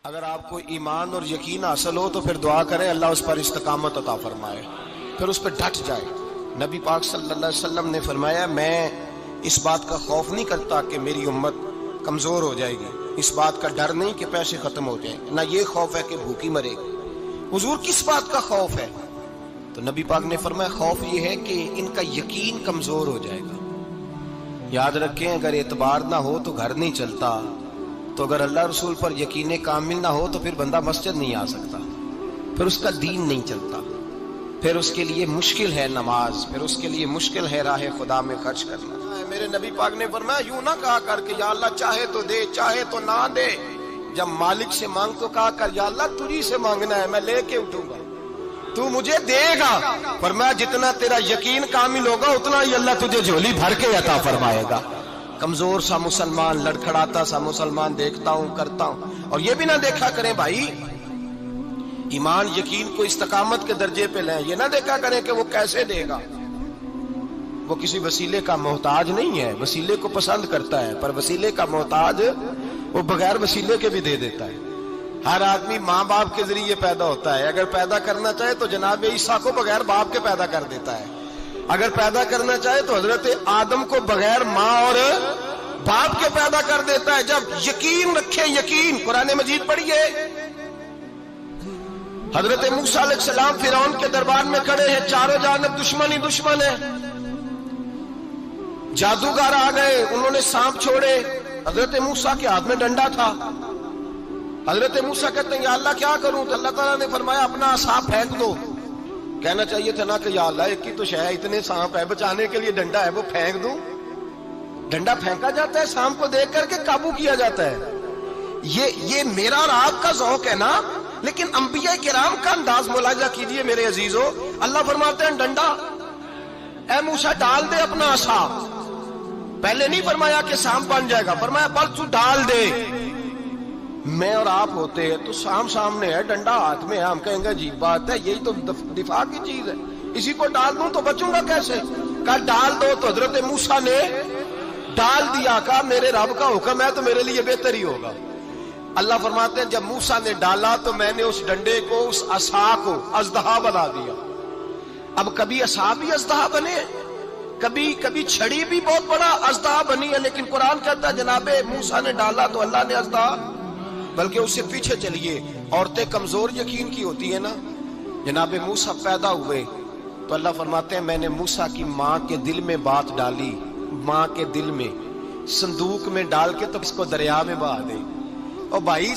اگر آپ کو ایمان اور یقین حاصل ہو تو پھر دعا کریں اللہ اس پر استقامت عطا فرمائے، پھر اس پہ ڈٹ جائے۔ نبی پاک صلی اللہ علیہ وسلم نے فرمایا میں اس بات کا خوف نہیں کرتا کہ میری امت کمزور ہو جائے گی، اس بات کا ڈر نہیں کہ پیسے ختم ہو جائیں، نہ یہ خوف ہے کہ بھوکی مرے گی۔ حضور کس بات کا خوف ہے؟ تو نبی پاک نے فرمایا خوف یہ ہے کہ ان کا یقین کمزور ہو جائے گا۔ یاد رکھیں اگر اعتبار نہ ہو تو گھر نہیں چلتا، تو اگر اللہ رسول پر یقین کامل نہ ہو تو پھر بندہ مسجد نہیں آ سکتا، پھر اس کا دین نہیں چلتا، پھر اس کے لیے مشکل ہے نماز، پھر اس کے لیے مشکل ہے راہ خدا میں خرچ کرنا۔ میرے نبی پاک نے فرمایا یوں نہ کہا کر کہ یا اللہ چاہے تو دے چاہے تو نہ دے، جب مالک سے مانگ تو کہا کر یا اللہ تجھی سے مانگنا ہے، میں لے کے اٹھوں گا، تو مجھے دے گا۔ فرمایا جتنا تیرا یقین کامل ہوگا اتنا ہی اللہ تجھے جھولی بھر کے عطا فرمائے گا۔ کمزور سا مسلمان، لڑکھڑاتا سا مسلمان دیکھتا ہوں کرتا ہوں، اور یہ بھی نہ دیکھا کریں بھائی ایمان یقین کو استقامت کے درجے پہ لیں، یہ نہ دیکھا کریں کہ وہ کیسے دے گا، وہ کسی وسیلے کا محتاج نہیں ہے، وسیلے کو پسند کرتا ہے، پر وسیلے کا محتاج وہ بغیر وسیلے کے بھی دے دیتا ہے۔ ہر آدمی ماں باپ کے ذریعے پیدا ہوتا ہے، اگر پیدا کرنا چاہے تو جناب عیسیٰ کو بغیر باپ کے پیدا کر دیتا ہے، اگر پیدا کرنا چاہے تو حضرت آدم کو بغیر ماں اور باپ کے پیدا کر دیتا ہے۔ جب یقین رکھیں، یقین قرآن مجید پڑھیے، حضرت موسیٰ علیہ السلام فرعون کے دربار میں کھڑے ہیں، چاروں جانب دشمن ہی دشمن ہے، جادوگر آ گئے، انہوں نے سانپ چھوڑے، حضرت موسیٰ کے ہاتھ میں ڈنڈا تھا۔ حضرت موسیٰ کہتے ہیں یا اللہ کیا کروں؟ تو اللہ تعالیٰ نے فرمایا اپنا عصا پھینک دو۔ کہنا چاہیے تھا نا کہ یا اللہ ایک ہی تو شے ہے، اتنے سانپ ہے، بچانے کے لیے ڈنڈا ہے وہ پھینک دوں؟ ڈنڈا پھینکا جاتا ہے، سانپ کو دیکھ کر کے قابو کیا جاتا ہے۔ یہ میرا اور آپ کا ذوق ہے نا، لیکن انبیاء کرام کا انداز ملاحظہ کیجئے میرے عزیزو۔ اللہ فرماتے ہیں ڈنڈا، اے موسیٰ ڈال دے اپنا عصا۔ پہلے نہیں فرمایا کہ سانپ بن جائے گا، فرمایا بس تو ڈال دے۔ میں اور آپ ہوتے ہیں تو سام سامنے ہے، ڈنڈا ہاتھ میں ہے، ہم کہیں گے عجیب بات ہے، یہی تو دفاع کی چیز ہے، اسی کو ڈال دوں تو بچوں گا کیسے؟ کہا ڈال دو، تو حضرت موسیٰ نے ڈال دیا، کہا میرے رب کا حکم ہے تو میرے لیے بہتر ہی ہوگا۔ اللہ فرماتے ہیں جب موسیٰ نے ڈالا تو میں نے اس ڈنڈے کو، اس عصا کو اژدہا بنا دیا۔ اب کبھی عصا بھی اژدہا بنے، کبھی چھڑی بھی بہت بڑا اژدہا بنی ہے، لیکن قرآن کہتا ہے جناب موسیٰ نے ڈالا تو اللہ نے اژدہا، بلکہ اس سے پیچھے چلیے، عورتیں کمزور یقین کی ہوتی ہیں نا، جناب موسیٰ پیدا ہوئے تو اللہ فرماتے ہیں میں نے موسیٰ کی ماں کے دل میں بات ڈالی، ماں کے دل میں صندوق میں ڈال کے تو اس کو دریا میں بہا دے۔ اور بھائی